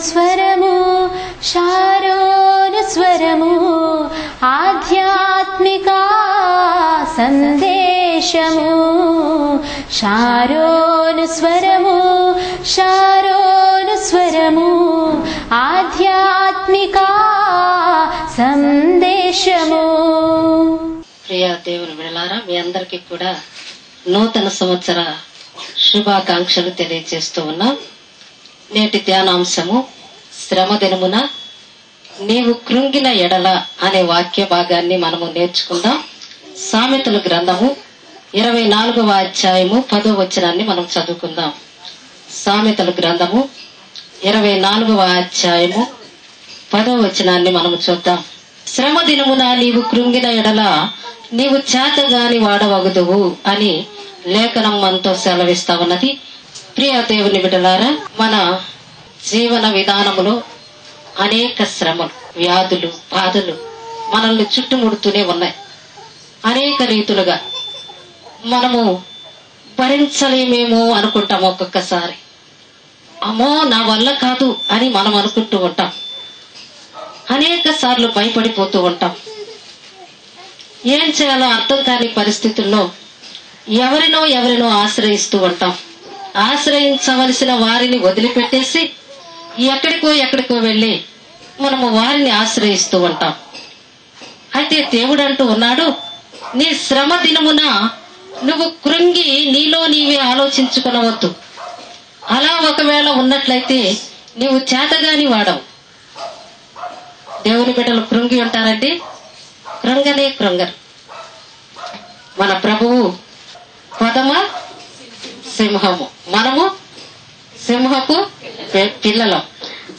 స్వరము షారోను స్వరము ఆధ్యాత్మిక సందేశము షారోను స్వరము షారోను స్వరము ఆధ్యాత్మిక సందేశము. ప్రియ దేవుని బిడ్డలారా, మీ అందరికీ కూడా నూతన సంవత్సర శుభాకాంక్షలు తెలియజేస్తూ ఉన్నాం. నేటి ధ్యానాంశము శ్రమ దినమున నీవు కృంగిన ఎడల అనే వాక్య భాగాన్ని మనము నేర్చుకుందాం. సామెతల గ్రంథము 24వ అధ్యాయము 10వ వచనాన్ని మనం చదువుకుందాం. సామెతల గ్రంథము 24వ అధ్యాయము 10వ వచనాన్ని మనము చూద్దాం. శ్రమ దినమున నీవు కృంగిన ఎడల నీవు చేతగాని వాడవగుదువు అని లేఖనం మనతో సెలవిస్తా ఉన్నది. ప్రియ దేవుని బిడ్డలారా, మన జీవన విధానములో అనేక శ్రమలు, వ్యాధులు, బాధలు మనల్ని చుట్టుముడుతూనే ఉన్నాయి. అనేక రీతులుగా మనము భరించలేమేమో అనుకుంటాం. ఒక్కొక్కసారి అమ్మో నా వల్ల కాదు అని మనం అనుకుంటూ ఉంటాం. అనేక సార్లు భయపడిపోతూ ఉంటాం. ఏం చేయాలో అర్థం కాని పరిస్థితుల్లో ఎవరినో ఆశ్రయిస్తూ ఉంటాం. ఆశ్రయించవలసిన వారిని వదిలిపెట్టేసి ఎక్కడికో వెళ్ళి మనము వారిని ఆశ్రయిస్తూ ఉంటాం. అయితే దేవుడు అంటూ ఉన్నాడు, నీ శ్రమ దినమున నువ్వు కృంగి నీలో నీవే ఆలోచించుకునవద్దు. అలా ఒకవేళ ఉన్నట్లయితే నీవు చేతగాని వాడవు. దేవుని బిడ్డలు కృంగి ఉంటారండి, కృంగరు. మన ప్రభువు కొదమ సింహము, మనము సింహపు పిల్లలం.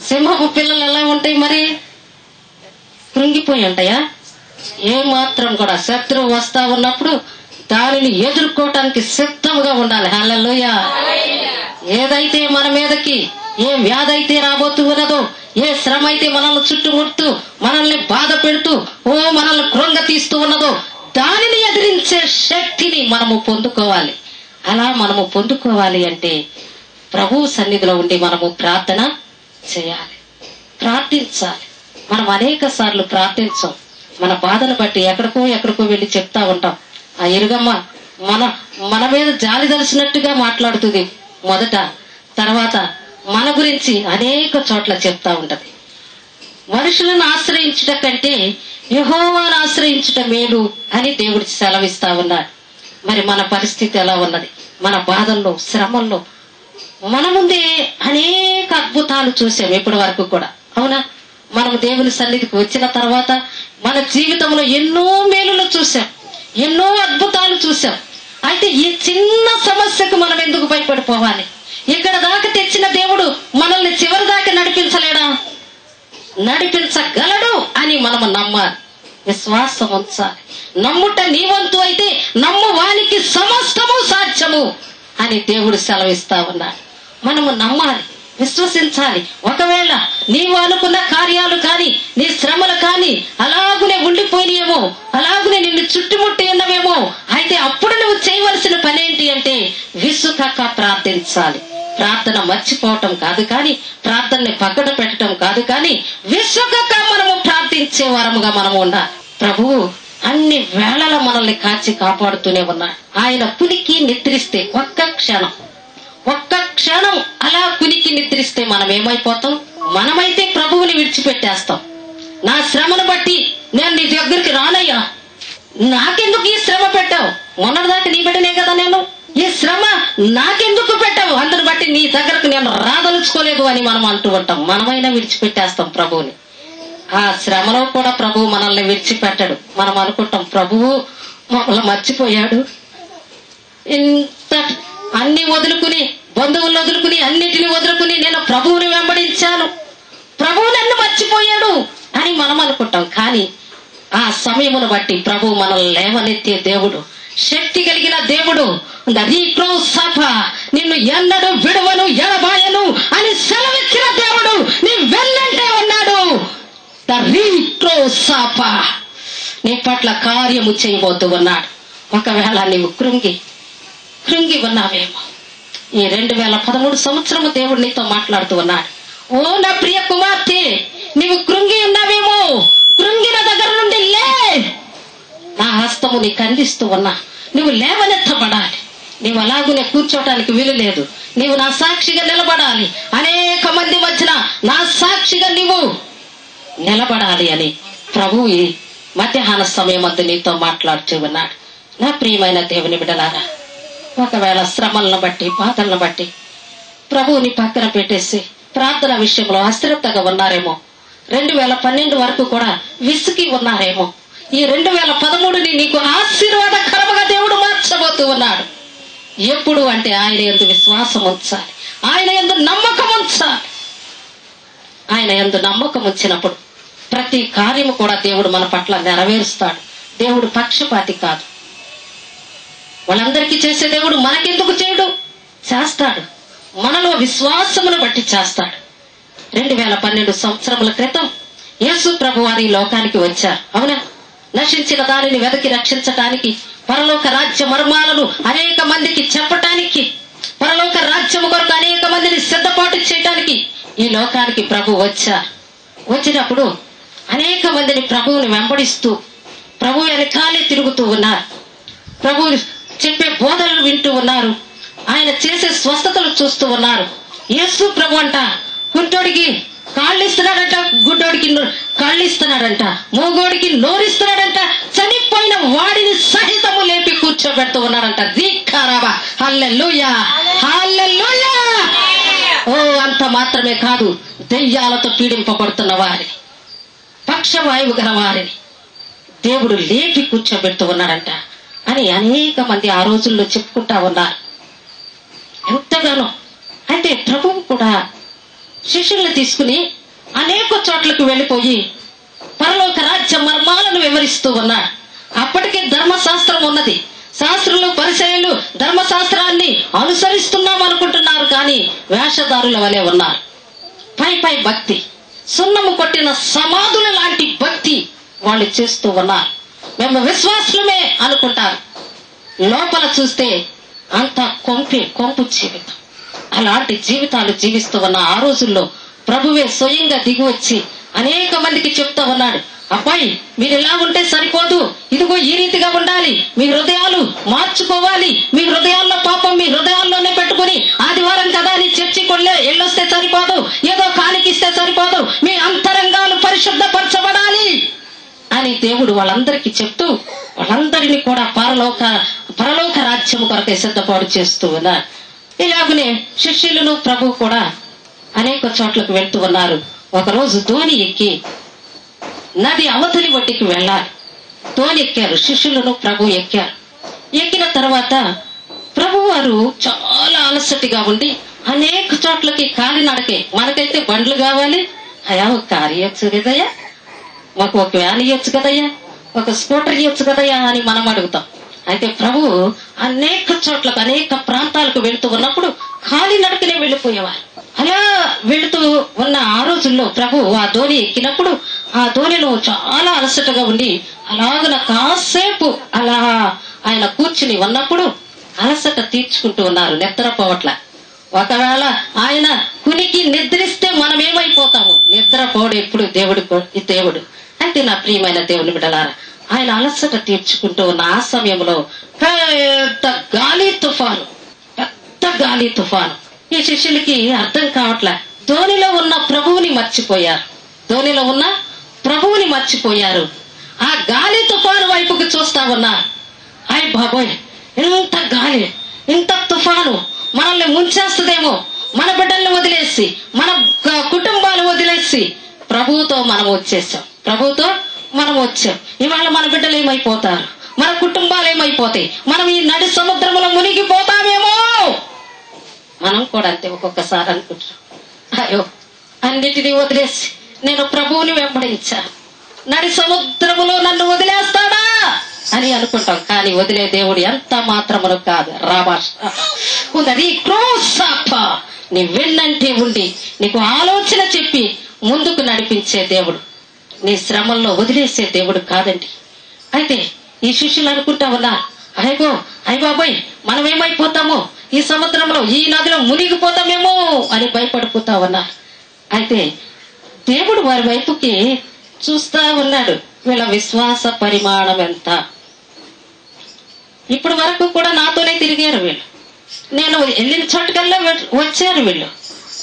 సింహపు పిల్లలు ఎలా ఉంటాయి మరి? కృంగిపోయి ఉంటాయా? ఏ మాత్రం కూడా శత్రువు వస్తా ఉన్నప్పుడు దానిని ఎదుర్కోవటానికి సిద్ధంగా ఉండాలి. హల్లెలూయా. ఏదైతే మన మీదకి ఏ వ్యాధి అయితే రాబోతూ ఉన్నదో, ఏ శ్రమ అయితే మనల్ని చుట్టుముడుతూ మనల్ని బాధ పెడుతూ మనల్ని కృంగ తీస్తూ ఉన్నదో దానిని ఎదిరించే శక్తిని మనము పొందుకోవాలి. అలా మనము పొందుకోవాలి అంటే ప్రభు సన్నిధిలో ఉండి మనము ప్రార్థన చేయాలి, ప్రార్థించాలి. మనం అనేక సార్లు ప్రార్థించాం. మన బాధను బట్టి ఎక్కడికో వెళ్ళి చెప్తా ఉంటాం. ఆ ఎరుగమ్మ మన మీద జాలి దలిసినట్టుగా మాట్లాడుతుంది మొదట, తర్వాత మన గురించి అనేక చోట్ల చెప్తా ఉంటది. మనుషులను ఆశ్రయించుట కంటే యెహోవాను ఆశ్రయించుట మేలు అని దేవుడు సెలవిస్తా ఉన్నాడు. మరి మన పరిస్థితి ఎలా ఉన్నది? మన బాధల్లో, శ్రమల్లో మన ముందే అనేక అద్భుతాలు చూసాం ఇప్పటి వరకు కూడా, అవునా? మనం దేవుని సన్నిధికి వచ్చిన తర్వాత మన జీవితంలో ఎన్నో మేలులు చూసాం, ఎన్నో అద్భుతాలు చూసాం. అయితే ఈ చిన్న సమస్యకు మనం ఎందుకు భయపడిపోవాలి? ఇక్కడ దాకా తెచ్చిన దేవుడు మనల్ని చివరి దాకా నడిపించలేడా? నడిపించగలడు అని మనము నమ్మాలి, విశ్వాసం ఉంచాలి. నమ్ముట నీ వంతు అయితే నమ్ము వానికి సమస్తము సాధ్యము అని దేవుడు సెలవిస్తా ఉన్నాడు. మనము నమ్మాలి, విశ్వసించాలి. ఒకవేళ నీవు అనుకున్న కార్యాలు కానీ నీ శ్రమలు కానీ అలాగునే ఉండిపోయినాయేమో, అలాగునే నిన్ను చుట్టుముట్టి ఉన్నవేమో, అయితే అప్పుడు నువ్వు చేయవలసిన పని ఏంటి అంటే విసుకక ప్రార్థించాలి. ప్రార్థన మర్చిపోవటం కాదు కానీ, ప్రార్థనని పక్కన పెట్టడం కాదు కానీ, విసుకక మనము ప్రార్థించే వారముగా మనము ఉండాలి. ప్రభువు అన్ని వేళల మనల్ని కాచి కాపాడుతూనే ఉన్నాడు. ఆయన కునికి నిద్రిస్తే ఒక్క క్షణం అలా కునికి నిద్రిస్తే మనం ఏమైపోతాం? మనమైతే ప్రభువుని విడిచిపెట్టేస్తాం. నా శ్రమను బట్టి నేను నీ దగ్గరికి రానయ్యా, నాకెందుకు ఈ శ్రమ పెట్టావు? మొన్నటిదాకా నీ బిడ్డనే కదా నేను, ఈ శ్రమ నాకెందుకు పెట్టావు? అందుని బట్టి నీ దగ్గరకు నేను రాదలుచుకోలేదు అని మనం అంటూ ఉంటాం. మనమైనా విడిచిపెట్టేస్తాం ప్రభువుని. ఆ శ్రమలో కూడా ప్రభువు మనల్ని విడిచిపెట్టాడు. మనం అనుకుంటాం ప్రభువు మమ్మల్ని మర్చిపోయాడు. ఇంత అన్ని వదులుకుని, బంధువులను వదులుకుని, అన్నిటిని వదులుకుని నేను ప్రభువుని వెంబడించాను, ప్రభువు నన్ను మర్చిపోయాడు అని మనం అనుకుంటాం. కానీ ఆ సమయమును బట్టి ప్రభువు మనల్ని లేవనెత్తే దేవుడు, శక్తి కలిగిన దేవుడు. సభ నిన్ను ఎన్నడూ విడవను ఎడబాయను అని సెలవిచ్చిన దేవుడు నీ వెన్నంటే ఉన్నాడు. సభ నీ పట్ల కార్యము చేయబోతూ ఉన్నాడు. ఒకవేళ నీవు కృంగి ఉన్నావేమో, ఈ 2013 సంవత్సరము దేవుడు నీతో మాట్లాడుతూ ఉన్నాడు. ఓ నా ప్రియ కుమార్తె, నీవు కృంగి ఉన్నావేమో, కృంగిన దగ్గర నుండి లే. నా హస్తము నీకు అందిస్తూ ఉన్నా, నువ్వు లేవనెత్తబడాలి. నీవు అలాగునే కూర్చోటానికి వీలు లేదు. నీవు నా సాక్షిగా నిలబడాలి. అనేక మంది మధ్యన నా సాక్షిగా నీవు నిలబడాలి అని ప్రభువు ఈ మధ్యాహ్న సమయం వద్ద నీతో మాట్లాడుతూ ఉన్నాడు. నా ప్రియమైన దేవుని బిడ్డలారా, ఒకవేళ శ్రమలను బట్టి బాధలను బట్టి ప్రభువుని పక్కన పెట్టేసి ప్రార్థన విషయంలో అస్థిరతగా ఉన్నారేమో, 2012 వరకు కూడా విసిగి ఉన్నారేమో, ఈ 2013ని నీకు ఆశీర్వాదకరముగా దేవుడు మార్చబోతూ ఉన్నాడు. ఎప్పుడు అంటే ఆయన యందు విశ్వాసం ఉంచాలి, ఆయన యందు నమ్మకం ఉంచాలి. ఆయన యందు నమ్మకం ఉంచినప్పుడు ప్రతి కార్యము కూడా దేవుడు మన పట్ల నెరవేరుస్తాడు. దేవుడు పక్షపాతి కాదు. వాళ్ళందరికీ చేసే దేవుడు మనకెందుకు చేయడు? చేస్తాడు. మనలో విశ్వాసమును బట్టి చేస్తాడు. 2012 సంవత్సరముల క్రితం యేసు ప్రభు వారి లోకానికి వచ్చారు. అవునా? నశించిన దానిని వెదకి రక్షించటానికి, పరలోక రాజ్య మర్మాలను అనేక మందికి చెప్పటానికి, పరలోక రాజ్యము కొరకు అనేక మందిని సిద్ధపాటు చేయటానికి ఈ లోకానికి ప్రభు వచ్చారు. వచ్చినప్పుడు అనేక మందిని ప్రభువుని వెంబడిస్తూ ప్రభు వెనకాలే తిరుగుతూ ఉన్నారు. ప్రభు చెప్పే బోధనలు వింటూ ఉన్నారు. ఆయన చేసే స్వస్థతలు చూస్తూ ఉన్నారు. యేసు ప్రభు అంట కుంటోడికి కాళ్ళు ఇస్తున్నాడంట, గుడ్డోడికి కాళ్ళు ఇస్తున్నాడంట, మూగోడికి నోరిస్తున్నాడంట, చనిపోయిన వాడిని సహితము లేపి కూర్చోబెడుతూ ఉన్నాడంట. దిక్కారాబా, హల్లెలూయా, హల్లెలూయా. ఓ అంత మాత్రమే కాదు, దెయ్యాలతో పీడింపబడుతున్న వారిని, పక్షవాయువు గల వారిని దేవుడు లేపి కూర్చోబెడుతూ ఉన్నాడంట అని అనేక మంది ఆ రోజుల్లో చెప్పుకుంటా ఉన్నారు. ఎంతగానో అంటే ప్రభువు కూడా శిష్యులను తీసుకుని అనేక చోట్లకు వెళ్లిపోయి పరలోక రాజ్య మర్మాలను వివరిస్తూ ఉన్నాడు. అప్పటికే ధర్మశాస్త్రం ఉన్నది. శాస్త్రులు పరిసయ్యులు ధర్మశాస్త్రాన్ని అనుసరిస్తున్నాం అనుకుంటున్నారు, కానీ వేషధారుల వలె ఉన్నారు. పై భక్తి, సున్నము కొట్టిన సమాధుల లాంటి భక్తి వాళ్ళు చేస్తూ ఉన్నారు. మేము విశ్వాసులమే అనుకుంటారు. లోపల చూస్తే అంత కొంపు జీవితం. అలాంటి జీవితాలు జీవిస్తూ ఉన్న ఆ రోజుల్లో ప్రభువే స్వయంగా దిగి వచ్చి అనేక మందికి చెప్తా ఉన్నాడు, అబ్బాయి మీరు ఇలా ఉంటే సరిపోదు, ఇదిగో ఈ రీతిగా ఉండాలి, మీ హృదయాలు మార్చుకోవాలి, మీ హృదయాల్లో పాపం మీ హృదయాల్లోనే పెట్టుకుని ఆదివారం కదా అని చర్చికి వెళ్ళొస్తే సరిపోదు, ఏదో కానికిస్తే సరిపోదు, మీ అంతరంగాలు పరిశుద్ధపరచబడాలి అని దేవుడు వాళ్ళందరికీ చెప్తూ వాళ్ళందరినీ కూడా పరలోక రాజ్యము కొరకే సిద్ధపాటు చేస్తూ ఉన్నారు. ఇలాగనే శిష్యులను ప్రభు కూడా అనేక చోట్లకు వెళ్తూ ఉన్నారు. ఒకరోజు ధోని ఎక్కి నది అవతలి ఒడ్డుకి వెళ్ళాలి. ధోని ఎక్కారు, శిష్యులను ప్రభు ఎక్కారు. ఎక్కిన తర్వాత ప్రభు వారు చాలా అలసటిగా ఉండి అనేక చోట్లకి కాలినడకే, మనకైతే బండ్లు కావాలి, అయా ఒక కారు ఇవ్వచ్చు కదయ్యా, మాకు ఒక వ్యాన్ ఇవ్వచ్చు కదయ్యా, ఒక స్కూటర్ ఇవ్వచ్చు కదయ్యా అని మనం అడుగుతాం. అయితే ప్రభు అనేక చోట్లకు అనేక ప్రాంతాలకు వెళుతూ ఉన్నప్పుడు కాలినడకనే వెళ్ళిపోయేవారు. అలా వెళుతూ ఉన్న ఆ రోజుల్లో ప్రభు ఆ ధోని ఎక్కినప్పుడు ఆ ధోనిలో చాలా అలసటగా ఉండి అలాగన కాసేపు అలా ఆయన కూర్చుని ఉన్నప్పుడు అలసట తీర్చుకుంటూ ఉన్నారు, నిద్రపోవట్ల. ఒకవేళ ఆయన కునికి నిద్రిస్తే మనం ఏమైపోతాము? నిద్రపోడు ఎప్పుడు దేవుడు. అయితే నా ప్రియమైన దేవుని బిడ్డలారా, ఆయన అలసట తీర్చుకుంటూ ఉన్న ఆ సమయంలో పెద్ద గాలి తుఫాను. ఈ శిష్యులకి అర్థం కావట్లే. ధోనిలో ఉన్న ప్రభువుని మర్చిపోయారు. ఆ గాలి తుఫాను వైపుకు చూస్తా ఉన్నారు. అయ్ బాబోయ్, ఇంత గాలి, ఇంత తుఫాను మనల్ని ముంచేస్తుందేమో, మన బిడ్డల్ని వదిలేసి, మన కుటుంబాలు వదిలేసి ప్రభువుతో మనం వచ్చాం. ఇవాళ మన బిడ్డలు ఏమైపోతారు, మన కుటుంబాలు ఏమైపోతాయి, మనం ఈ నడి సముద్రంలో మునిగిపోతామేమో. మనం కూడా అంతే ఒక్కొక్కసారి అనుకుంటాం, అయ్యో అన్నిటినీ వదిలేసి నేను ప్రభువుని వెంబడించాను, నడి సముద్రములో నన్ను వదిలేస్తాడా అని అనుకుంటాం. కానీ వదిలే దేవుడు ఎంత మాత్రమును కాదు. నీ వెన్నంటే ఉండి నీకు ఆలోచన చెప్పి ముందుకు నడిపించే దేవుడు, నీ శ్రమల్లో వదిలేసే దేవుడు కాదండి. అయితే ఈ శిష్యులు అనుకుంటా ఉన్నారు, అయ్య బాబోయ్ మనం ఏమైపోతామో, ఈ సముద్రంలో ఈ నదిలో మునిగిపోతామేమో అని భయపడిపోతా ఉన్నారు. అయితే దేవుడు వారి వైపుకి చూస్తా ఉన్నాడు. వీళ్ళ విశ్వాస పరిమాణం ఎంత. ఇప్పటి వరకు కూడా నాతోనే తిరిగారు వీళ్ళు. నేను వెళ్ళిన చోటుకల్లా వచ్చారు వీళ్ళు.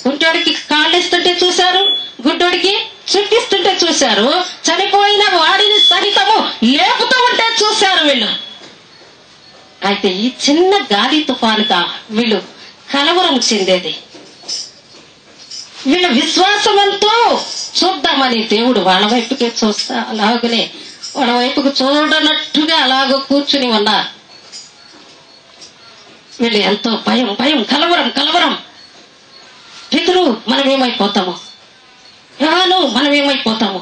గుంటోడికి కాళ్ళు ఇస్తుంటే చూశారు, గుడ్డోడికి చుట్టిస్తుంటే చూశారు, చనిపోయిన వాడిని సహితము లేపుతూ ఉంటే చూశారు వీళ్ళు. అయితే ఈ చిన్న గాలి తుఫానుగా వీళ్ళు కలవరం చెందేది. వీళ్ళ విశ్వాసం ఎంతో చూద్దామని దేవుడు వాళ్ళ వైపుకే చూస్తా అలాగనే వాళ్ళ వైపుకు చూడనట్టుగా అలాగ కూర్చుని ఉన్నారు. వీళ్ళు ఎంతో భయం భయం కలవరం కలవరం. పితరు మనం ఏమైపోతాము, యాను మనం ఏమైపోతాము,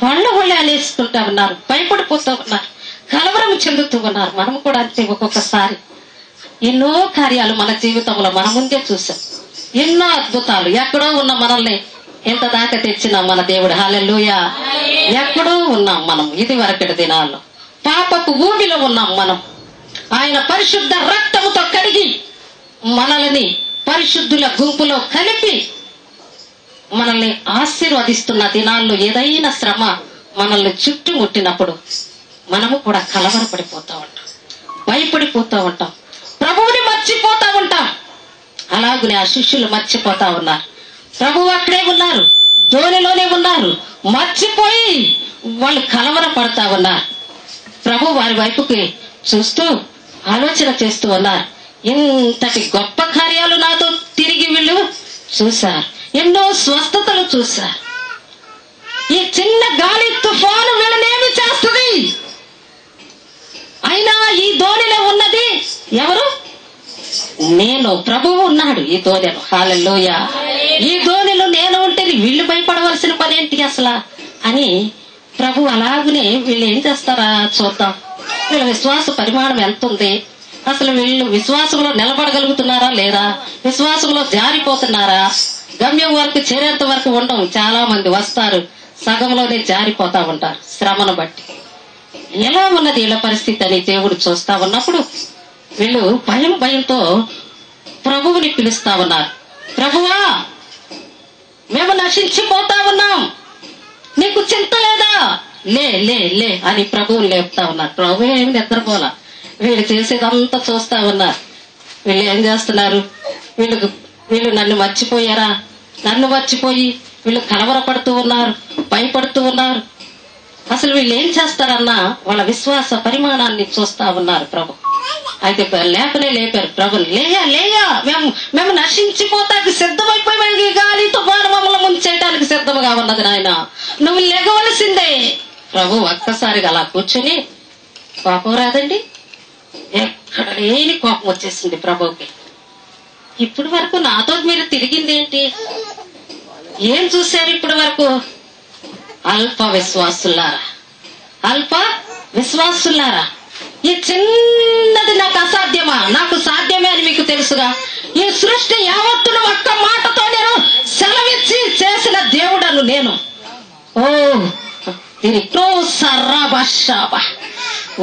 వాళ్ళే అనేసుకుంటా ఉన్నారు, భయపడిపోతూ ఉన్నారు, కలవరం చెందుతూ ఉన్నారు. మనం కూడా అంతే. ఒక్కొక్కసారి ఎన్నో కార్యాలు మన జీవితంలో మన ముందే చూసాం. ఎన్నో అద్భుతాలు. ఎక్కడో ఉన్న మనల్ని ఎంత దాకా తెచ్చిన మన దేవుడు. హల్లెలూయా. ఎక్కడో ఉన్నాం మనం ఇది వరకటి దినాల్లో. పాపపు భూమిలో ఉన్నాం మనం. ఆయన పరిశుద్ధ రక్తముతో కడిగి మనల్ని పరిశుద్ధుల గుంపులో కలిపి మనల్ని ఆశీర్వదిస్తున్న దినాల్లో ఏదైనా శ్రమ మనల్ని చుట్టుముట్టినప్పుడు మనము కూడా కలవరపడిపోతా ఉంటాం, భయపడిపోతా ఉంటాం, ప్రభువుని మర్చిపోతా ఉంటాం. అలాగనే ఆ శిష్యులు మర్చిపోతా ఉన్నారు. ప్రభువు అక్కడే ఉన్నారు, దోణిలోనే ఉన్నారు, మర్చిపోయి వాళ్ళు కలవరపడతా ఉన్నారు. ప్రభు వారి వైపుకి చూస్తూ ఆలోచన చేస్తూ ఉన్నారు. ఇంతటి గొప్ప కార్యాలు నాతో తిరిగి వీళ్ళు చూశారు, ఎన్నో స్వస్థతలు చూశారు. ఈ చిన్న గాలి తుఫాను వీళ్ళనేమి చేస్తుంది? అయినా ఈ దోణిలో ఉన్నది ఎవరు? నేను. ప్రభువు ఉన్నాడు ఈ దోణిలో. హల్లెలూయా. ఈ దోణిలో నేను ఉంటే వీళ్ళు భయపడవలసిన పనేంటి అసలు అని ప్రభు అలాగనే వీళ్ళు ఏం చేస్తారా చూద్దాం. వీళ్ళ విశ్వాస పరిమాణం ఎంత ఉంది, అసలు వీళ్ళు విశ్వాసంలో నిలబడగలుగుతున్నారా లేదా, విశ్వాసంలో జారిపోతున్నారా, గమ్యం వరకు చేరేంత వరకు ఉండవు. చాలా మంది వస్తారు, సగంలోనే జారిపోతా ఉంటారు శ్రమను బట్టి. ఎలా ఉన్నది వీళ్ళ పరిస్థితి అని దేవుడు చూస్తా ఉన్నప్పుడు వీళ్ళు భయం భయంతో ప్రభువుని పిలుస్తా ఉన్నారు. ప్రభువా, మేము నశించిపోతా ఉన్నాం, నీకు చింత లేదా? లే లే లే అని ప్రభువుని లేపుతా ఉన్నారు. ప్రభు ఏమి నిద్రపోలా, వీళ్ళు చేసేదంతా చూస్తా ఉన్నారు. వీళ్ళు ఏం చేస్తున్నారు? వీళ్ళు నన్ను మర్చిపోయారా? నన్ను మర్చిపోయి వీళ్ళు కలవరపడుతూ ఉన్నారు, భయపడుతూ ఉన్నారు. అసలు వీళ్ళు ఏం చేస్తారన్నా వాళ్ళ విశ్వాస పరిమాణాన్ని చూస్తా ఉన్నారు ప్రభు. అయితే లేపనే లేపారు ప్రభుని. లేయా లేయా, మేము నశించిపోతానికి సిద్ధమైపోయి గాలి తుఫాను మమ్మల్ని ముంచేయడానికి సిద్ధంగా ఉన్నది నాయన, నువ్వు లెగవలసిందే. ప్రభు ఒక్కసారిగా అలా కూర్చుని, కోపం రాదండి, ఎక్కడ లేని కోపం వచ్చేసింది ప్రభుకి. ఇప్పటి వరకు నాతో మీరు తిరిగింది ఏంటి? ఏం చూశారు ఇప్పటి వరకు? అల్ప విశ్వాసులారా, అల్ప విశ్వాసులారా, ఈ చిన్నది నాకు అసాధ్యమా? నాకు సాధ్యమే అని మీకు తెలుసుగా. ఈ సృష్టి యావత్తును ఒక్క మాటతో నేను సెలవిచ్చి చేసిన దేవుడను నేను. ఓ దీనికి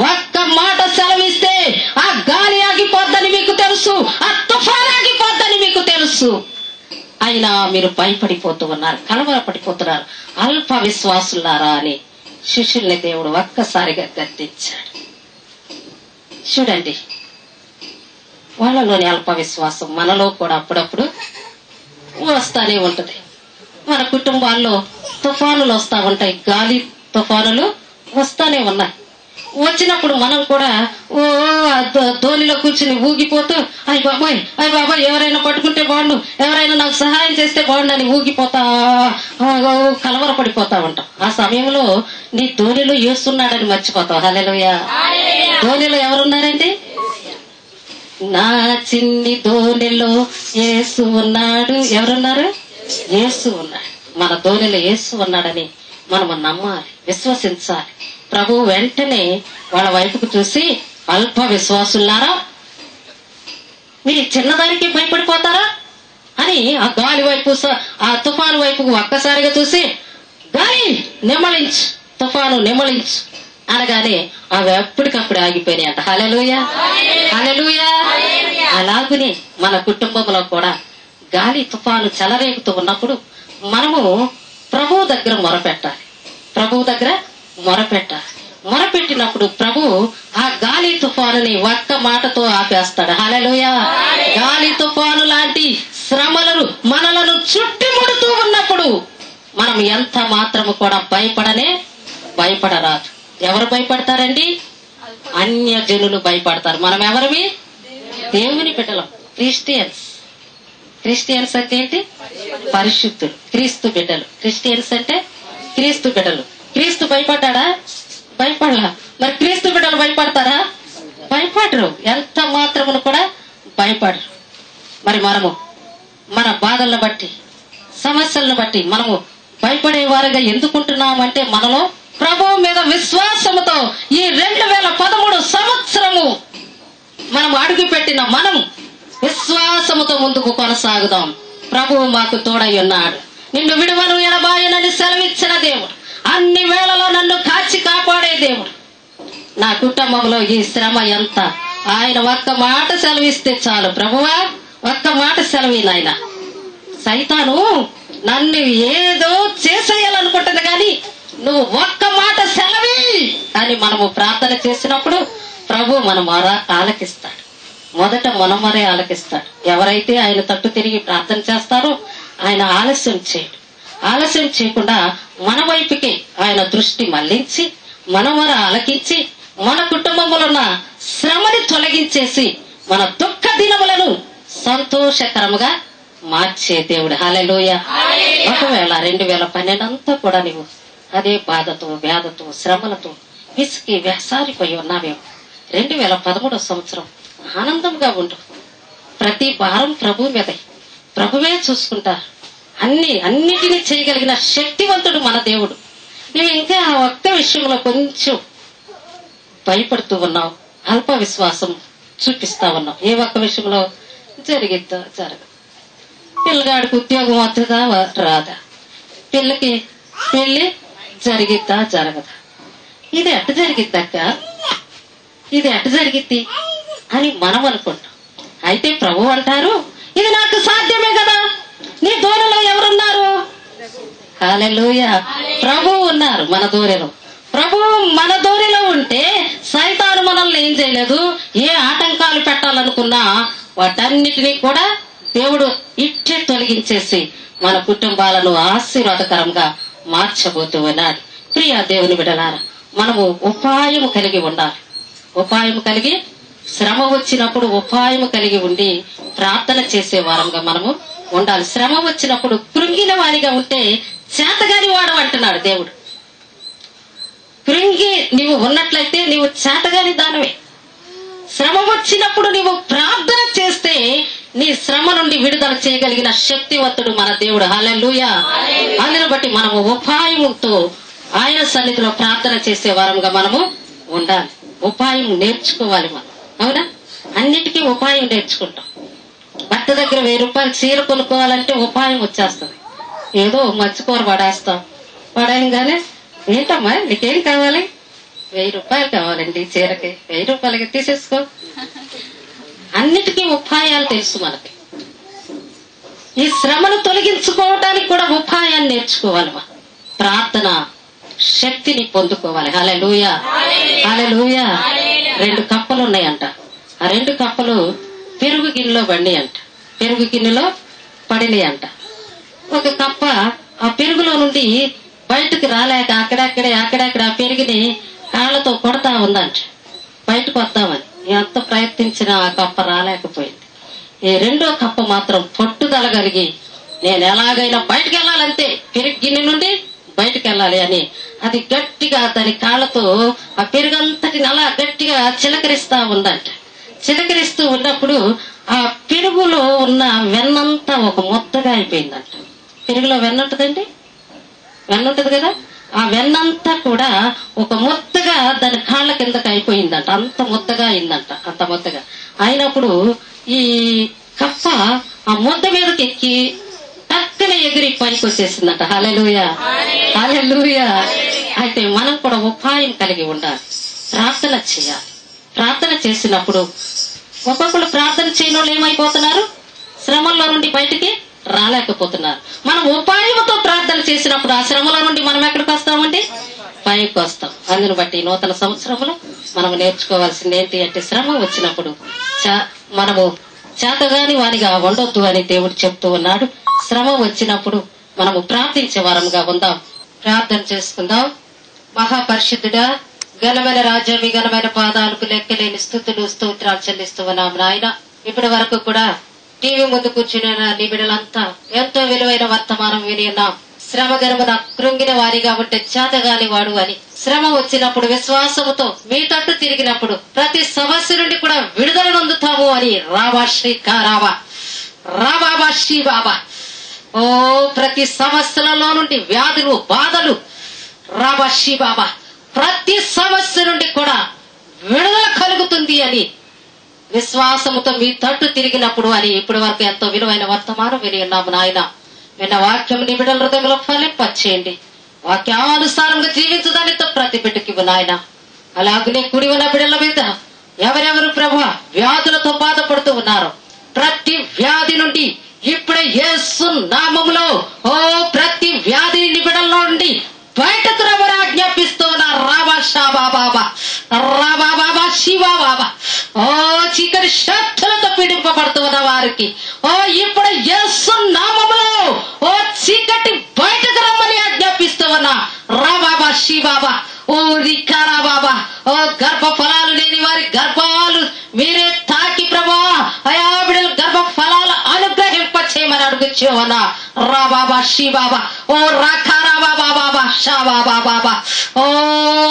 ఒక్క మాట సెలవిస్తే ఆ గాలి ఆగిపోద్దని మీకు తెలుసు, ఆ తుఫాన్ ఆగిపోద్దని మీకు తెలుసు. అయినా మీరు భయపడిపోతూ ఉన్నారు, కలవరపడిపోతున్నారు. అల్ప విశ్వాసులారా అని శిష్యుల్ని దేవుడు ఒక్కసారిగా గద్దించాడు. చూడండి, వాళ్ళలోని అల్ప విశ్వాసం మనలో కూడా అప్పుడప్పుడు వస్తానే ఉంటది. మన కుటుంబాల్లో తుఫానులు వస్తా ఉంటాయి, గాలి తుఫానులు వస్తానే ఉన్నాయి. వచ్చినప్పుడు మనం కూడా ఓ ధోనిలో కూర్చుని ఊగిపోతూ అయ్య బాబాయ్ ఎవరైనా పట్టుకుంటే బాగుండు, ఎవరైనా నాకు సహాయం చేస్తే బాగుండు అని ఊగిపోతా కలవరపడిపోతా ఉంటాం. ఆ సమయంలో నీ ధోనిలో యేసున్నాడని మర్చిపోతావు. హల్లెలూయా. ధోనిలో ఎవరున్నారండి? నా చిన్ని ధోనిలో యేసు ఉన్నాడు. ఎవరున్నారు? యేసు ఉన్నాడు. మన ధోనిలో యేసు ఉన్నాడని మనము నమ్మాలి, విశ్వసించాలి. ప్రభు వెంటనే వాళ్ళ వైపుకు చూసి, అల్ప విశ్వాసులారా, మీరు చిన్నదానికి భయపడిపోతారా అని ఆ గాలి వైపు, ఆ తుఫాను వైపుకు ఒక్కసారిగా చూసి, గాలి నిమ్మలించు, తుఫాను నిమ్మలించు అనగానే అవి ఎప్పటికప్పుడు ఆగిపోయినాయి అంట. హల్లెలూయా, హల్లెలూయా. అలాగనే మన కుటుంబంలో కూడా గాలి తుఫాను చెలరేగుతూ ఉన్నప్పుడు మనము ప్రభువు దగ్గర మొరపెట్టాలి. ప్రభువు దగ్గర మొరపెట్టాలి. మొరపెట్టినప్పుడు ప్రభు ఆ గాలి తుఫానుని ఒక్క మాటతో ఆపేస్తాడు. హల్లెలూయా. గాలి తుఫాను లాంటి శ్రమలను మనలను చుట్టుముడుతూ ఉన్నప్పుడు మనం ఎంత మాత్రము కూడా భయపడరాదు. ఎవరు భయపడతారండి? అన్యజనులు భయపడతారు. మనం ఎవరివి? దేవుని బిడ్డలం. క్రిస్టియన్స్ అంటే ఏంటి? పరిశుద్ధులు, క్రీస్తు బిడ్డలు. క్రిస్టియన్స్ అంటే క్రీస్తు బిడ్డలు. క్రీస్తు భయపడ్డా? భయపడలా. మరి క్రీస్తు బిడ్డలు భయపడతారా? భయపడరు. ఎంత మాత్రమును కూడా భయపడరు. మరి మనము మన బాధలను బట్టి, సమస్యలను బట్టి మనము భయపడేవారుగా ఎందుకుంటున్నామంటే మనలో ప్రభువు మీద విశ్వాసముతో ఈ 2013 సంవత్సరము మనం అడుగుపెట్టిన మనం విశ్వాసముతో ముందుకు కొనసాగుదాం. ప్రభువు మాకు తోడై ఉన్నాడు. నిన్ను విడువను ఎడబాయనని సెలవిచ్చిన దేవుడు, అన్ని వేళలో నన్ను కాచి కాపాడే దేవుడు. నా కుటుంబంలో ఈ శ్రమ ఎంత, ఆయన ఒక్క మాట సెలవిస్తే చాలు. ప్రభువా ఒక్క మాట సెలవి నాయన. సైతాను నన్ను ఏదో చేసేయాలనుకుంటుంది కానీ నువ్వు ఒక్క మాట సెలవి అని మనము ప్రార్థన చేసినప్పుడు ప్రభు మన మొర ఆలకిస్తాడు. మొదట మన మొరే ఆలకిస్తాడు. ఎవరైతే ఆయన తట్టు తిరిగి ప్రార్థన చేస్తారో ఆయన ఆలస్యం చేయడు. ఆలస్యం చేయకుండా మన వైపుకి ఆయన దృష్టి మళ్లించి మన మొర ఆలకించి మన కుటుంబంలో ఉన్న శ్రమని తొలగించేసి మన దుఃఖ దినములను సంతోషకరముగా మార్చే దేవుడు. హల్లెలూయా. ఒకవేళ 2012 అంతా కూడా నీవు అదే బాధతో, వ్యాధతో, శ్రమలతో విసికి వేసారిపోయి ఉన్నావేమో 2013 సంవత్సరం ఆనందంగా ఉండు. ప్రతి భారం ప్రభు మీద, ప్రభువే చూసుకుంటారు. అన్నిటినీ చేయగలిగిన శక్తివంతుడు మన దేవుడు. నువ్వు ఇంకా ఆ ఒక్క విషయంలో కొంచెం భయపడుతూ ఉన్నావు, అల్ప విశ్వాసం చూపిస్తా ఉన్నావు. ఏ ఒక్క విషయంలో జరిగిద్దా జరగదు. పిల్లగాడికి ఉద్యోగం వస్తుందా రాదా, పిల్లకి పెళ్లి జరిగిద్దా జరగదా, ఇది ఎట్ట జరిగిద్దక్క, ఇది ఎట్ట జరిగిద్ది అని మనం అనుకుంటాం. అయితే ప్రభు అంటారు ఇది నాకు సాధ్యమే కదా. నీ దూరంలో ఎవరున్నారు? హల్లెలూయా. ప్రభు ఉన్నారు మన దూరంలో. ప్రభు మన దూరంలో ఉంటే సైతాను మనల్ని ఏం చేయలేదు. ఏ ఆటంకాలు పెట్టాలనుకున్నా వాటన్నిటినీ కూడా దేవుడు ఇట్టే తొలగించేసి మన కుటుంబాలను ఆశీర్వాదకరంగా మార్చబోతూ ఉన్నాడు. ప్రియ దేవుని బిడ్డలారా, మనము ఉపాయము కలిగి ఉండాలి. ఉపాయం కలిగి, శ్రమ వచ్చినప్పుడు ఉపాయము కలిగి ఉండి ప్రార్థన చేసే వారంగా మనము ఉండాలి. శ్రమ వచ్చినప్పుడు కృంగిన వారిగా ఉంటే చేతగాని వాడు అంటున్నాడు దేవుడు. కృంగి నీవు ఉన్నట్లయితే నీవు చేతగాని దానవే. శ్రమ వచ్చినప్పుడు నీవు ప్రార్థన చేస్తే నీ శ్రమ నుండి విడుదల చేయగలిగిన శక్తివంతుడు మన దేవుడు. హల్లెలూయా. అందుని బట్టి మనము ఉపాయముతో ఆయన సన్నిధిలో ప్రార్థన చేసే వారంగా మనము ఉండాలి. ఉపాయం నేర్చుకోవాలి మనం. అవునా? అన్నిటికీ ఉపాయం నేర్చుకుంటాం. భర్త దగ్గర 1000 రూపాయలు చీర కొనుక్కోవాలంటే ఉపాయం వచ్చేస్తుంది. ఏదో మర్చిపోరు పడేస్తాం. పడేయంగానే ఏంటమ్మా నీకేం కావాలి? 1000 రూపాయలు కావాలండి చీరకి. 1000 రూపాయలకి తీసేసుకో. అన్నిటికీ ఉపాయాలు తెలుసు మనకి. ఈ శ్రమను తొలగించుకోవటానికి కూడా ఉపాయాన్ని నేర్చుకోవాలి. మనం ప్రార్థన శక్తిని పొందుకోవాలి. హల్లెలూయా. హల్లెలూయా. 2 కప్పలు ఉన్నాయంట. ఆ 2 కప్పలు పెరుగు గిన్నెలో పడినాయి అంట. పెరుగు గిన్నెలో పడినాయి అంట. ఒక కప్ప ఆ పెరుగులో నుండి బయటకు రాలేక అక్కడక్కడ ఆ పెరుగుని కాళ్ళతో కొడతా ఉందంట బయటకు వద్దామని. ఎంత ప్రయత్నించినా ఆ కప్ప రాలేకపోయింది. ఈ 2వ కప్ప మాత్రం పట్టుదల కలిగి నేను ఎలాగైనా బయటకు వెళ్ళాలంతే, పెరుగు గిన్నె నుండి బయటకు వెళ్ళాలి అని అది గట్టిగా దాని కాళ్ళతో ఆ పెరుగంతటిని అలా గట్టిగా చిలకరిస్తా ఉందంట. చిలకరిస్తూ ఉన్నప్పుడు ఆ పెరుగులో ఉన్న వెన్నంతా ఒక ముద్దగా అయిపోయిందంట. పెరుగులో వెన్న ఉంటదండి, వెన్న ఉంటది కదా, ఆ వెన్నంతా కూడా ఒక ముద్దగా దాని కాళ్ళ కిందకి అయిపోయిందంట. అంత ముద్దగా అయిందంట. అంత ముద్దగా అయినప్పుడు ఈ కప్ప ఆ ముద్ద మీదకి ఎక్కి టక్కన ఎగిరి పైకి వచ్చేసిందంట. హల్లెలూయా. హల్లెలూయా. అయితే మనం కూడా ఉపాయం కలిగి ఉండాలి. ప్రార్థన చేయాలి. ప్రార్థన చేసినప్పుడు ఒక్కొక్కరు ప్రార్థన చేయని వాళ్ళు ఏమైపోతున్నారు? శ్రమల్లో నుండి బయటికి రాలేకపోతున్నారు. మనం ఉపాయంతో ప్రార్థన చేసినప్పుడు ఆ శ్రమల నుండి మనం ఎక్కడికి వస్తామండి? పైకి వస్తాం. అందును బట్టి నూతన సంవత్సరంలో మనం నేర్చుకోవాల్సింది ఏంటి అంటే, శ్రమ వచ్చినప్పుడు మనము చేతగాని వారిగా ఉండొద్దు అని దేవుడు చెప్తూ ఉన్నాడు. శ్రమ వచ్చినప్పుడు మనము ప్రార్థించే వారంగా ఉందాం. ప్రార్థన చేసుకుందాం. మహాపరిశుద్ధుడా, ఘనమైన రాజ్యం, మీ ఘనమైన పాదాలకు లెక్కలేని స్తుతులు స్తోత్రాలు చెల్లిస్తూ ఉన్నాం నాయన. ఇప్పటి వరకు కూడా టీవీ ముందు కూర్చుని నీ బిడ్డలంతా ఎంతో విలువైన వర్తమానం విని ఉన్నాం. శ్రమ గనుమున కృంగిన వారిగా ఉంటే చేతగాని వాడు అని, శ్రమ వచ్చినప్పుడు విశ్వాసముతో మీ తట్టు తిరిగినప్పుడు ప్రతి సమస్య నుండి కూడా విడుదల నొందుతాము అని రావా శ్రీ కారావా రాబాబా శ్రీ బాబా. ఓ ప్రతి సమస్యలలో నుండి వ్యాధులు బాధలు రాబా శ్రీ బాబా, ప్రతి సమస్య నుండి కూడా విడుదల కలుగుతుంది అని విశ్వాసముతో మీ తట్టు తిరిగినప్పుడు అని ఇప్పటి వరకు ఎంతో విలువైన వర్తమానం విని ఉన్నాము నాయన. విన్న వాక్యం నీ బిడ్డల హృదయంలో ఫలింపచేయండి. వాక్యానుసారంగా జీవించదానితో ప్రతి బిడ్డకి నాయన. అలాగనే కుడి ఉన్న బిడ్డల మీద ఎవరెవరు ప్రభు వ్యాధులతో బాధపడుతూ ఉన్నారో ప్రతి వ్యాధి నుండి ఇప్పుడే యేసు నామములో ఓ ప్రతి వ్యాధి నీ బిడ్డల్లో నుండి బయటకు రమ్మని ఆజ్ఞాపిస్తూ ఉన్నారు. రాబా షాబా బాబా రాబా బాబా శివా బాబా. ఓ చీకటి శక్తులతో పీడింపబడుతూ ఉన్న వారికి ఓ ఇప్పుడు యేసు నామములో ఓ చీకటి బయటకు రమ్మని ఆజ్ఞాపిస్తూ ఉన్నా. రాబాబా శివాబా. ఓ రికారా బాబా. ఓ గర్భ ఫలాలు లేని వారి గర్భాలు మీరే తాకి ప్రభా అయా బిడ్డలు గర్భ ఫలాలు అనుగ్రహింప చేయమని అడుగుచ్చేవనా. రాబాబా శివాబా. ఓ రాఖారా బాబా బాబా షాబాబా బాబా. ఓ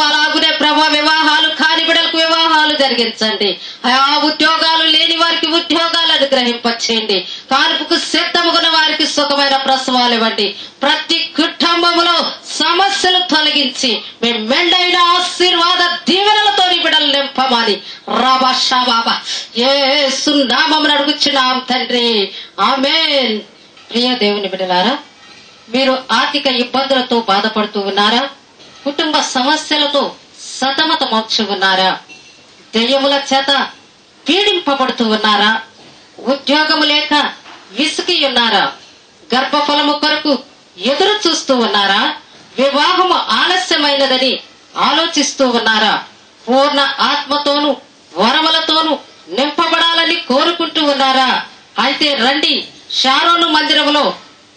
అలాగునే ప్రభా వివాహాలు కాని బిడ్డలకు వివాహాలు జరిగించండి. అయా ఉద్యోగాలు లేని వారికి ఉద్యోగాలు అనుగ్రహింపచేయండి. కానుపుకు సిద్ధముగున్న వారికి సుఖమైన ప్రసవాలు ఇవ్వండి. ప్రతి కుటుంబంలో సమస్యలు తొలగించి మేము మెండైన ఆశీర్వాద దీవెనలతో బిడ్డలు నింపమని రాబా షాబాబా యేసు నామమున అడుగుచున్నాం తండ్రి. ఆమేన్. ప్రియ దేవుని బిడ్డలారా, మీరు ఆర్థిక ఇబ్బందులతో బాధపడుతూ ఉన్నారా? కుటుంబ సమస్యలతో సతమతమవుతూ ఉన్నారా? దెయ్యముల చేత పీడింపబడుతూ ఉన్నారా? ఉద్యోగము లేక విసిగి ఉన్నారా? గర్భఫలము కొరకు ఎదురు చూస్తూ ఉన్నారా? వివాహము ఆలస్యమైనదని ఆలోచిస్తూ ఉన్నారా? పూర్ణ ఆత్మతోనూ వరములతోనూ నింపబడాలని కోరుకుంటూ ఉన్నారా? అయితే రండి, షారోను మందిరంలో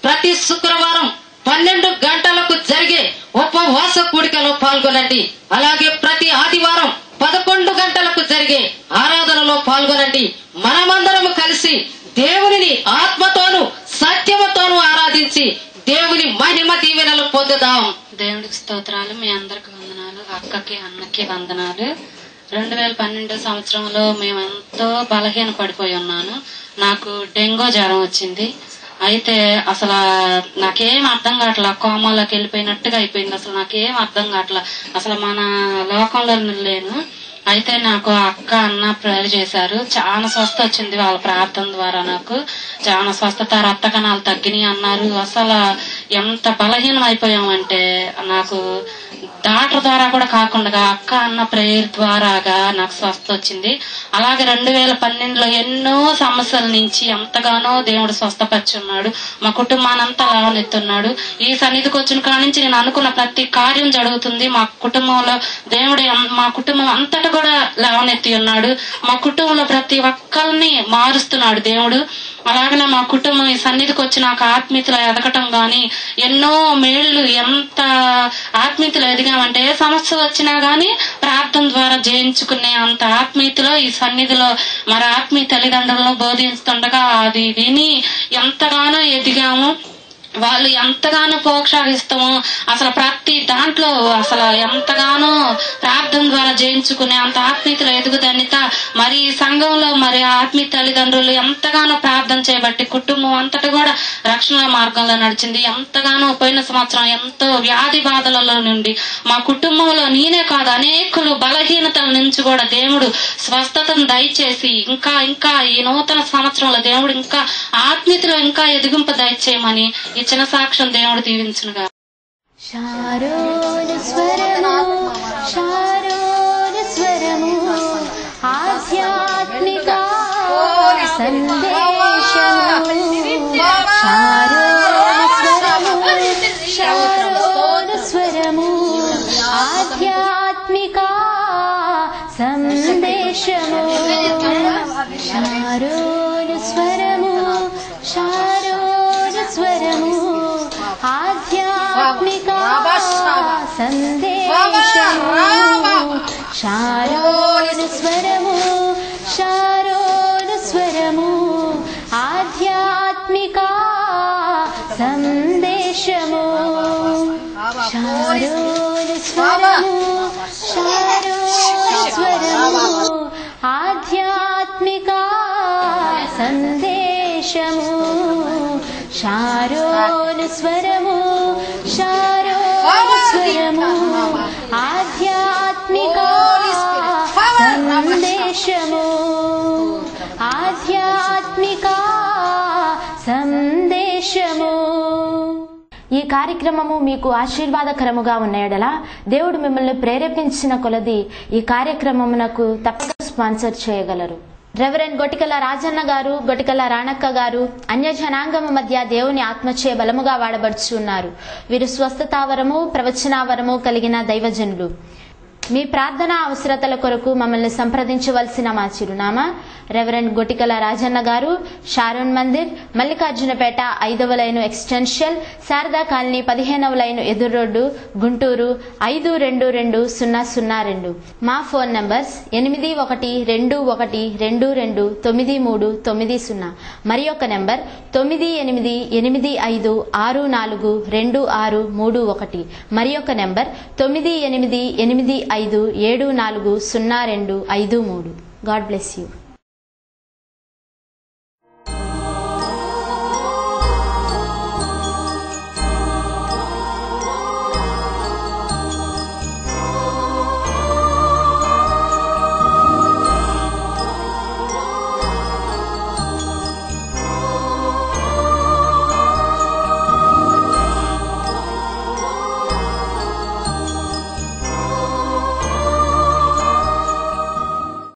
ప్రతి శుక్రవారం 12 గంటలకు జరిగే ఉపవాస కూడికలో పాల్గొనండి. అలాగే ప్రతి ఆదివారం 11 గంటలకు జరిగే ఆరాధనలో పాల్గొనండి. మనమందరము కలిసి దేవునిని ఆత్మతోనూ సత్యముతోనూ ఆరాధించి దేవుని మహిమ దీవెనలు పొందుదాం. దేవుడికి స్తోత్రాలు. మీ అందరికి వందనాలు. అక్కకి అన్నకి వందనాలు. 2012 సంవత్సరంలో మేము ఎంతో బలహీన పడిపోయి ఉన్నాను. నాకు డెంగూ జ్వరం వచ్చింది. అయితే అసలు నాకేం అర్థం కావట్లా, కోమాలోకి వెళ్ళిపోయినట్టుగా అయిపోయింది. అసలు నాకేం అర్థం కావట్లా, అసలు మన లోకంలో లేను. అయితే నాకు అక్క అన్న ప్రేయర్ చేశారు. చాలా స్వస్థ వచ్చింది వాళ్ళ ప్రార్థన ద్వారా. నాకు చాలా స్వస్థత, రక్త కణాలు తగ్గినాయి అన్నారు. అసలు ఎంత బలహీనం అయిపోయామంటే నాకు డాక్టర్ ద్వారా కూడా కాకుండా అక్క అన్న ప్రేయర్ ద్వారాగా నాకు స్వస్థ వచ్చింది. అలాగే 2012లో ఎన్నో సమస్యల నుంచి ఎంతగానో దేవుడు స్వస్థపరుచున్నాడు. మా కుటుంబాన్ని అంతా లేవనెత్తున్నాడు. ఈ సన్నిధికి వచ్చిన కాడ నుంచి నేను అనుకున్న ప్రతి కార్యం జరుగుతుంది. మా కుటుంబంలో దేవుడు మా కుటుంబం అంతటా కూడా లేవనెత్తి ఉన్నాడు. మా కుటుంబంలో ప్రతి ఒక్కరిని మారుస్తున్నాడు దేవుడు. అలాగనే మా కుటుంబం ఈ సన్నిధికి వచ్చి నాకు ఆత్మీయతలో ఎదగటం గాని ఎన్నో మేళ్లు, ఎంత ఆత్మీయతలో ఎదిగామంటే ఏ సమస్య వచ్చినా గాని ప్రార్థన ద్వారా జయించుకునే అంత ఆత్మీయతలో ఈ సన్నిధిలో మరి ఆత్మీయ తల్లిదండ్రులను బోధిస్తుండగా అది విని ఎంతగానో ఎదిగాము. వాళ్ళు ఎంతగానో ప్రోత్సహిస్తాము. అసలు ప్రతి దాంట్లో అసలు ఎంతగానో ప్రార్థన ద్వారా జయించుకునే అంత ఆత్మీయతలో ఎదుగుదనిత మరి సంఘంలో మరి ఆత్మీయ తల్లిదండ్రులు ఎంతగానో ప్రార్థన చేయబట్టి కుటుంబం అంతటా కూడా రక్షణ మార్గంలో నడిచింది. ఎంతగానో పోయిన సంవత్సరం ఎంతో వ్యాధి బాధలలో నుండి మా కుటుంబంలో నేనే కాదు అనేకులు బలహీనతల నుంచి కూడా దేవుడు స్వస్థతను దయచేసి ఇంకా ఇంకా ఈ నూతన సంవత్సరంలో దేవుడు ఇంకా ఆత్మీయతలో ఇంకా ఎదిగింపు దయచేయమని చిన్న సాక్ష్యం దేవుడు దీవించునుగా. షారోను స్వరము, షారోను స్వరము, ఆధ్యాత్మిక సందేశము. శారోను స్వరము ఆధ్యాత్మిక సందేశము శారోను స్వరము శారోను స్వరము ఆధ్యాత్మిక సందేశము శారోను స్వరము శారోను స్వరము ఆధ్యాత్మిక సందేశము శారోను స్వరము శారోను స్వరము ఆధ్యాత్మిక సందేశము శారోను స్వరము శారోను స్వరము ఆధ్యాత్మిక సందేశము ఆధ్యాత్మిక సందేశము. ఈ కార్యక్రమము మీకు ఆశీర్వాదకరముగా ఉన్న యెడల దేవుడు మిమ్మల్ని ప్రేరేపించిన కొలది ఈ కార్యక్రమమునకు తప్పక స్పాన్సర్ చేయగలరు. రెవరెండ్ గొటికల రాజన్న గారు, గొటికల రాణక్క గారు అన్య జనాంగము మధ్య దేవుని ఆత్మచే బలముగా వాడబడుచున్నారు. వీరు స్వస్థతావరము, ప్రవచనావరము కలిగిన దైవజనులు. మీ ప్రార్థన అవసరతల కొరకు మమ్మల్ని సంప్రదించవలసిన మా చిరునామా రెవరెండ్ గొటికల రాజన్న గారు, షారోన్ మందిర్, మల్లికార్జునపేట 5వ లైను ఎక్స్టెన్షియల్, శారదా కాలనీ 15వ లైను ఎదురు రోడ్డు, గుంటూరు 522002. మా ఫోన్ నంబర్స్ 8121229390 మరి యొక్క నంబర్ 9888564231 మరి యొక్క నంబర్ 9885740253. God bless you.